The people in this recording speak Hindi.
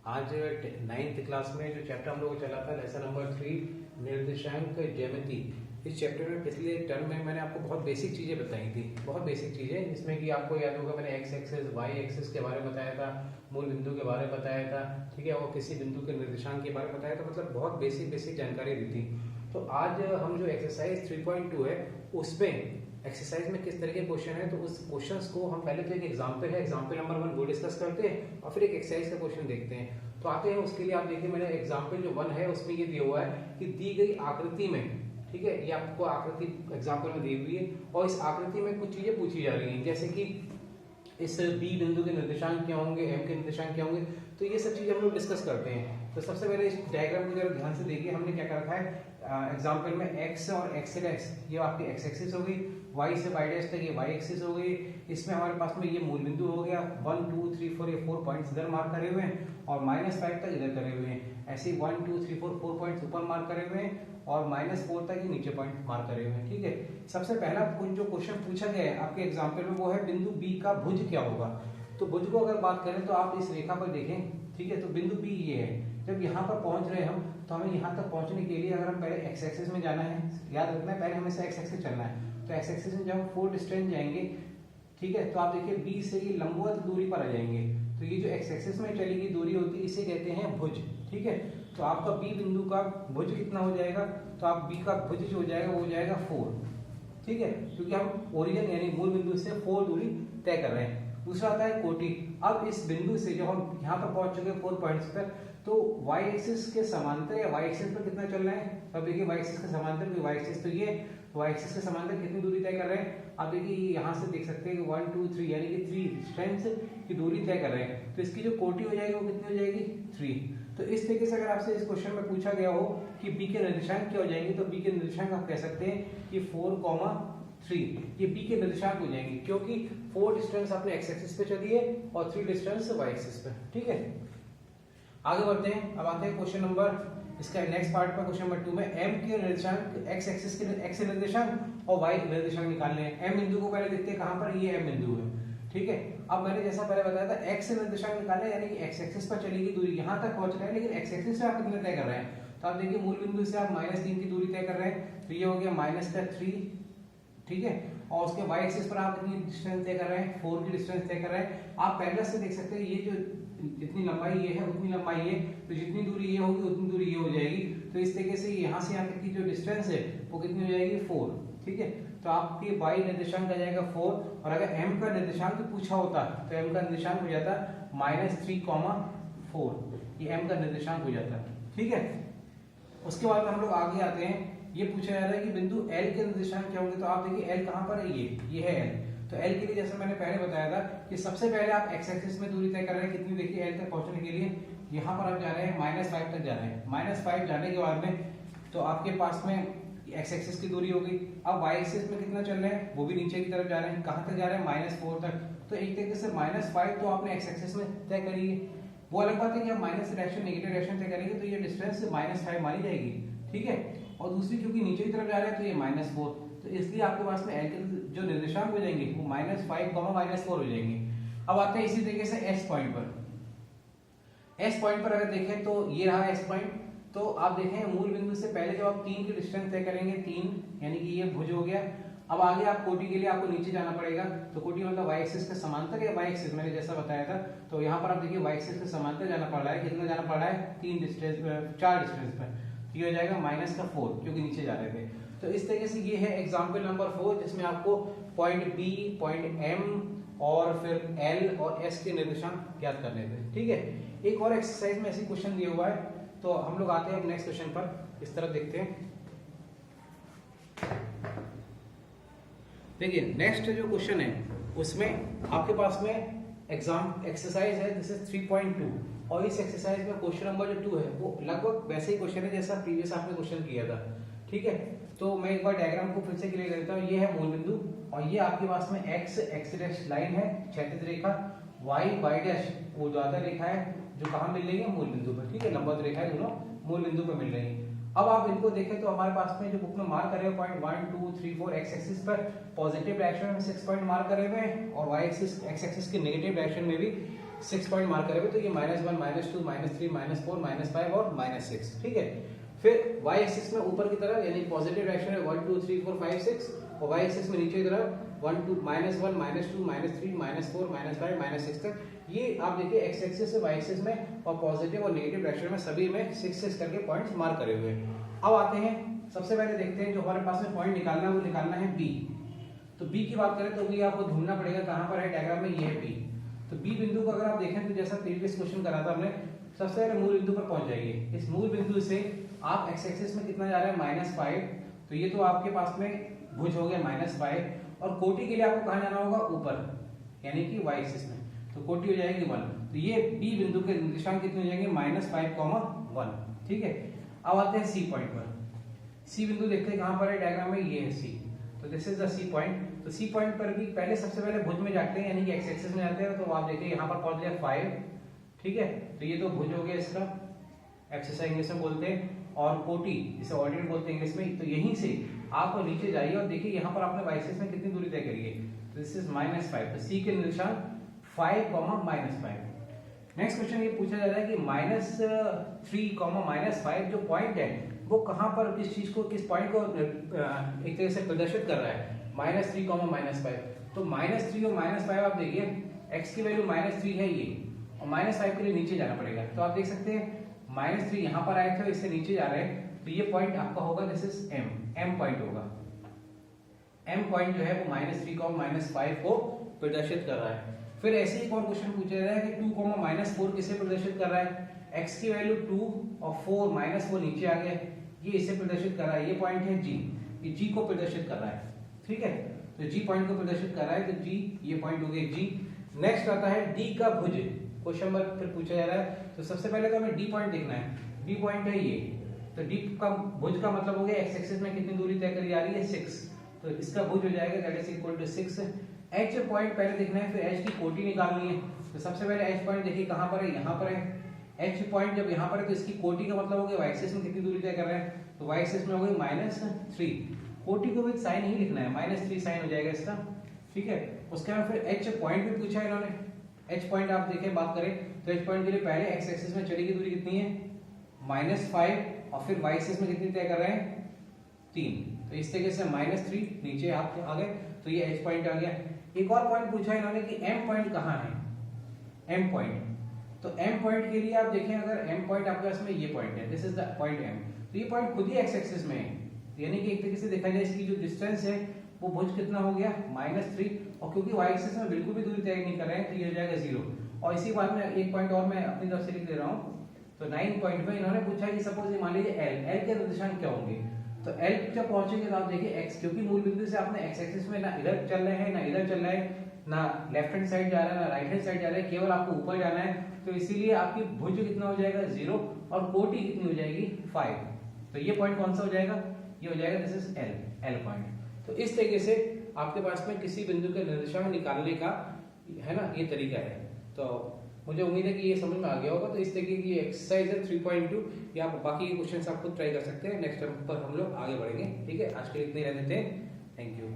आज 9th क्लास में जो चैप्टर हम लोग को चला था लेसन नंबर 3 निर्देशांक ज्यामिति। इस चैप्टर में पिछले टर्म में मैंने आपको बहुत बेसिक चीजें बताई थी, बहुत बेसिक चीजें, जिसमें कि आपको याद होगा मैंने एक्स एक्सिस वाई एक्सिस के बारे में बताया था, मूल बिंदु के बारे में बताया था, ठीक है, और किसी बिंदु के निर्देशांक के बारे में बताया था, मतलब बहुत बेसिक जानकारी दी थी। तो आज हम जो एक्सरसाइज 3.2 है उसमें एक्सरसाइज में किस तरह के क्वेश्चन है, तो उस क्वेश्चंस को हम पहले तो एक एग्जांपल है, एग्जांपल नंबर 1 वो डिस्कस करते हैं और फिर एक एक्सरसाइज का क्वेश्चन देखते हैं। तो आते हैं उसके लिए। आप देखिए मैंने एग्जांपल जो 1 है उसमें ये दिया हुआ है कि दी गई आकृति में, ठीक है, ये आपको आकृति एग्जांपल में दी हुई है और इस आकृति में कुछ चीजें पूछी जा रही हैं, जैसे कि इस बी बिंदु के निर्देशांक क्या होंगे, एम के निर्देशांक क्या होंगे, तो ये सब चीजें हम लोग डिस्कस करते हैं। तो सबसे पहले इस डायग्राम को जरा ध्यान से देखिए, हमने क्या कर रखा है एग्जांपल में x और x से x ये आपकी x एक्सिस हो गई, y से y डैश तक ये y एक्सिस हो गई। इसमें हमारे पास में ये मूल बिंदु हो गया, 1 2 3 4 ये 4 पॉइंट्स इधर मार्क करे हुए हैं और -5 तक इधर करे हुए हैं। ऐसे 1 2 3 4 पॉइंट्स ऊपर मार्क करे हुए हैं और -4 तक ये नीचे पॉइंट मार्क करे हुए हैं, ठीक है। सबसे पहला जो क्वेश्चन पूछा गया है आपके एग्जाम्पल में वो है बिंदु बी का भुज क्या होगा। तो भुज को अगर बात करें तो आप इस रेखा पर देखें, ठीक है, तो बिंदु बी ये है। जब यहाँ पर पहुंच रहे हम तो हमें यहाँ तक पहुंचने के लिए अगर हम पहले एक्स एक्सिस में जाना है, याद रखना है पहले हमें एक्स एक्सिस चलना है। तो एक्स एक्सिस में जब हम 4 डिस्टेंस जाएंगे, ठीक है, तो आप देखिए बी से ये लंबवत दूरी पर आ जाएंगे। तो ये जो एक्स एक्सिस में चली गई दूरी होती है इसे कहते हैं भुज, ठीक है। तो आपका बी बिंदु का भुज कितना हो जाएगा, तो आप बी का भुज जो हो जाएगा वो हो जाएगा 4, ठीक है, क्योंकि हम ओरिजिन यानी मूल बिंदु से 4 दूरी तय कर रहे हैं। दूसरा आता है कोटि। अब इस बिंदु से जब हम यहाँ पर पहुंच चुके 4 पॉइंट्स पर, तो y एक्सिस के समांतर या y एक्सिस पर कितना चल रहा है, अब देखिए y एक्सिस के समांतर, y एक्सिस तो ये, y एक्सिस के समांतर कितनी दूरी तय कर रहे हैं, आप देखिए यहाँ से देख सकते हैं कि 1 2 3 यानी कि 3 डिस्टेंस की दूरी तय कर रहे हैं। तो इसकी जो कोटि हो जाएगी वो कितनी हो जाएगी 3। तो इस तरीके से अगर आपसे इस क्वेश्चन में पूछा गया हो कि b के निर्देशांक क्या हो जाएंगे, तो b के निर्देशांक आप कह सकते हैं कि 4, 3 ये b के निर्देशांक हो जाएंगे, क्योंकि 4 डिस्टेंस आपने x एक्सिस पे चली है और 3 डिस्टेंस y एक्सिस पे, ठीक है। आगे बढ़ते हैं, अब आते हैं क्वेश्चन नंबर, इसका नेक्स्ट पार्ट पर क्वेश्चन नंबर 2 में m के निर्देशांक x एक्सिस के x के निर्देशांक और y के निर्देशांक निकालने हैं। m बिंदु को पहले देखते हैं कहां पर, ये m बिंदु है, ठीक है। अब मैंने जैसा पहले बताया था x से निर्देशांक निकालने, यानी कि x एक्सिस पर चली गई दूरी यहां तक पहुंच रहे हैं, लेकिन x एक्सिस से आप कितने तय कर रहे हैं, तो आप देखिए मूल बिंदु से आप -3 की दूरी तय कर रहे हैं, तो ये हो गया -3, ठीक है। और उसके y एक्सिस पर आप कितनी डिस्टेंस तय कर रहे हैं, 4 की डिस्टेंस तय कर रहे हैं। आप पहले से देख सकते हैं ये जो जितनी लंबाई ये है उतनी लंबाई ये, तो जितनी दूरी ये होगी उतनी दूरी ये हो जाएगी। तो इस तरीके से यहाँ से यहाँ तक की जो डिस्टेंस है वो कितनी हो जाएगी 4, ठीक है। तो आपके y निर्देशांक आ जाएगा 4, और अगर m का निर्देशांक पूछा होता तो m का निर्देशांक हो जाता -3, 4, ये m का निर्देशांक हो जाता, ठीक है। उसके बाद में हम लोग आगे आते हैं, ये पूछा जा रहा है कि बिंदु L के निर्देशांक क्या होंगे। तो आप देखिए L कहाँ पर है, ये है L। तो L के लिए जैसे मैंने पहले बताया था कि सबसे पहले आप x एक्सिस में दूरी तय कर रहे हैं, कितनी देखिए L तक पहुंचने के लिए यहाँ पर आप जा रहे हैं -5 तक जा रहे हैं। -5 जाने के बाद में तो आपके पास में x एक्सिस की दूरी होगी। अब y एक्सिस में कितना चल रहे हैं, वो भी नीचे की तरफ जा रहे हैं, कहाँ तक जा रहे हैं -4 तक। तो एक तरीके से -5 तो आपने x एक्सिस में तय करी है। वो अलग बात है कि आप माइनस डायरेक्शन नेगेटिव डायरेक्शन तय करेंगे तो ये डिस्टेंस -5 मानी जाएगी, ठीक है। और दूसरी क्योंकि नीचे की तरफ जा रहे हैं तो ये -4, तो इसलिए आपके पास में L के जो निर्देशांक हो जाएंगे वो -5, -4 हो जाएंगे। अब आते हैं इसी तरीके से S पॉइंट पर। S पॉइंट पर अगर देखें तो ये रहा S पॉइंट। तो आप देखें मूल बिंदु से पहले जब आप 3 की डिस्टेंस तय करेंगे, 3 यानी कि ये भुज हो गया। अब आगे आप कोटि के लिए आपको नीचे जाना पड़ेगा, तो कोटि मतलब y एक्सिस के समांतर या y एक्सिस, मैंने जैसा बताया था। तो यहाँ पर आप देखिए y एक्सिस के समांतर जाना पड़ रहा है, कितना जाना पड़ रहा है 4 डिस्टेंस पर, ये हो जाएगा -4 क्योंकि नीचे जा रहे थे। तो इस तरीके से ये है एग्जाम्पल नंबर 4, जिसमें आपको पॉइंट B, पॉइंट M और फिर L और S के निर्देशांक ज्ञात करने थे, ठीक है। एक और एक्सरसाइज में ऐसी क्वेश्चन दिया हुआ है, तो हम लोग आते हैं अब नेक्स्ट क्वेश्चन पर, इस तरफ देखते हैं। देखिए नेक्स्ट जो क्वेश्चन है उसमें आपके पास में एग्जाम एक्सरसाइज है, दिस इज 3.2, और इस एक्सरसाइज में क्वेश्चन नंबर जो 2 है वो लगभग वैसे ही क्वेश्चन है जैसा प्रीवियस आपने क्वेश्चन किया था, ठीक है। तो मैं एक बार डायग्राम को फिर से क्लियर कर देता हूँ। ये है मूल बिंदु और ये आपके पास में x डैश लाइन है, क्षैतिज रेखा, y डैश वो ऊर्ध्वाधर रेखा है जो कहाँ मिल रही है, मूल बिंदु पर, ठीक है। लंबवत रेखा है, दोनों मूल बिंदु पर मिल रही है। अब आप इनको देखें तो हमारे पास में जो बुक में मार्क करे हुए पॉइंट 1 2 3 4 x एक्सिस पर पॉजिटिव डायरेक्शन में 6 पॉइंट मार्क करे हुए हैं और y एक्सिस x एक्सिस के नेगेटिव डायरेक्शन में भी 6 पॉइंट मार्क करे हुए, तो ये -1 -2 -3 -4 -5 और -6, ठीक है। फिर y एक्सिस में ऊपर की तरफ यानी पॉजिटिव डायरेक्शन में 1 2 3 4 5 6, और y एक्सिस में नीचे की तरफ 1 2 -1 -2 -3 -4 -5 -6 तक। ये आप देखिए x एक्सिस से y एक्सिस में और पॉजिटिव और नेगेटिव डायरेक्शन में सभी में 6 करके पॉइंट्स मार्क करे हुए हैं। अब आते हैं, सबसे पहले देखते हैं जो हमारे पास में पॉइंट निकालना है वो निकालना है b। तो b की बात करें तो भी आपको ढूंढना पड़ेगा कहां पर है डायग्राम में, ये है b। तो b बिंदु को अगर आप देखें तो जैसा प्रीवियस क्वेश्चन करा था हमने, सबसे पहले मूल बिंदु पर पहुंच जाइए। इस मूल बिंदु से आप x एक्सिस में कितना जा रहा है -5, तो ये तो आपके पास में भुज हो गया -5, और कोटि के लिए आपको कहां जाना होगा, ऊपर, यानी कि y एक्सिस में, तो कोटि हो जाएगी 1। तो ये b बिंदु के निर्देशांक कितने हो जाएंगे -5, 1, ठीक है। अब आते हैं c पॉइंट पर। c बिंदु देखते हैं कहां पर है डायग्राम में, ये है c। तो this is the c point. तो c पॉइंट पर भी पहले सबसे पहले भुज में जाते हैं, यानी कि x एक्सिस में जाते हैं। तो आप देखिए यहां पर पहुंच गया 5, ठीक है। तो ये तो भुज हो गया इसका, एक्सिस इंग्लिश में बोलते हैं, और कोटि जिसे ऑर्डिनेट बोलते हैं इंग्लिश में। तो यहीं से आप नीचे जाइए और देखिए यहाँ पर आपने y एक्सिस में कितनी दूरी तय करी है, तो दिस इज -5। तो c के निर्देशांक 5, -5। नेक्स्ट क्वेश्चन ये पूछा जा रहा है कि -3, -5 जो पॉइंट है वो कहां पर, किस चीज को, किस पॉइंट को एक तरह से प्रदर्शित कर रहा है, -3, -5। तो -3 और -5 आप देखिए, x की वैल्यू -3 है ये, और -5 के लिए नीचे जाना पड़ेगा। तो आप देख सकते हैं -3 यहाँ पर आए थे, इससे नीचे जा रहे हैं, तो ये पॉइंट आपका होगा, दिस इज m पॉइंट होगा। m पॉइंट जो है वो -3, -5 को प्रदर्शित कर रहा है। फिर ऐसे ही एक और क्वेश्चन पूछा जा रहा है कि 2, -4 किसे प्रदर्शित कर रहा है, x की वैल्यू 2 और 4, -4 नीचे आ गया, ये इसे प्रदर्शित कर रहा है। ये पॉइंट है g, ये g को प्रदर्शित कर रहा है, ठीक है। तो g पॉइंट को प्रदर्शित कर रहा है, तो g ये पॉइंट हो गया g। नेक्स्ट आता है d का भुज, क्वेश्चन नंबर फिर पूछा जा रहा है। तो सबसे पहले तो हमें d पॉइंट देखना है, d पॉइंट है ये। तो d का भुज का मतलब हो गया x एक्सिस में कितनी दूरी तय करी जा रही है, 6, तो इसका भुज हो जाएगा that is equal to 6। h point पहले देखना है, फिर h की कोटि निकालनी है। तो सबसे पहले h पॉइंट देखिए कहां पर है, यहां पर है। h पॉइंट जब यहां पर है तो इसकी कोटि का मतलब हो गया y एक्सिस में कितनी दूरी तय कर रहा है, तो y एक्सिस में हो गई -3। कोटि को भी साइन ही लिखना है, -3 साइन हो जाएगा इसका, ठीक है। उसके बाद फिर h पॉइंट भी पूछा है इन्होंने। h पॉइंट आप देखें, बात करें तो h पॉइंट के लिए पहले x एक्सिस में चली की दूरी कितनी है, -5, और फिर y एक्सिस में कितनी तय कर रहे हैं, 3। तो इस तरीके से -3 नीचे आप आ गए, तो ये h पॉइंट आ गया। एक और पॉइंट पूछा है इन्होंने कि m पॉइंट कहाँ है, m पॉइंट। तो m पॉइंट के लिए आप देखें, अगर m पॉइंट आपके पास में ये पॉइंट है, this is the point m, तो ये पॉइंट खुद ही x एक्सिस में है, यानी कि एक तरीके से देखा जाए इसकी जो डिस्टेंस है वो भुज कितना हो गया, -3, और क्योंकि y एक्सिस में बिल्कुल भी दूरी तय नहीं कर रहे हैं तो ये हो जाएगा 0। और इसी बात में एक पॉइंट और मैं अपनी तरफ से लिख दे रहा हूँ। तो 9 पॉइंट में इन्होंने पूछा कि सपोज ये मान लीजिए l के निर्देशांक क्या होंगे। तो l जब पहुंचेंगे तो आप देखिए x, क्योंकि मूल बिंदु से आपने x एक्सिस में ना इधर चल रहे हैं ना इधर चल रहा है, ना लेफ्ट हैंड साइड जा रहा है ना राइट हैंड साइड जा रहा है, केवल आपको ऊपर जाना है। तो इसीलिए आपकी भुज कितना हो जाएगा, 0, और कोटि कितनी हो जाएगी, 5। तो ये पॉइंट कौन सा हो जाएगा, ये हो जाएगा दिस इज l पॉइंट। तो इस तरीके से आपके पास में किसी बिंदु के निर्देशांक निकालने का है ना ये तरीका है। तो मुझे उम्मीद है कि ये समझ में आ गया होगा। तो इस तरीके की एक्सरसाइज है 3.2, या आप बाकी के क्वेश्चंस आप खुद ट्राई कर सकते हैं। नेक्स्ट टाइम पर हम लोग आगे बढ़ेंगे, ठीक है। आज के लिए इतने रहने देते हैं, थैंक यू।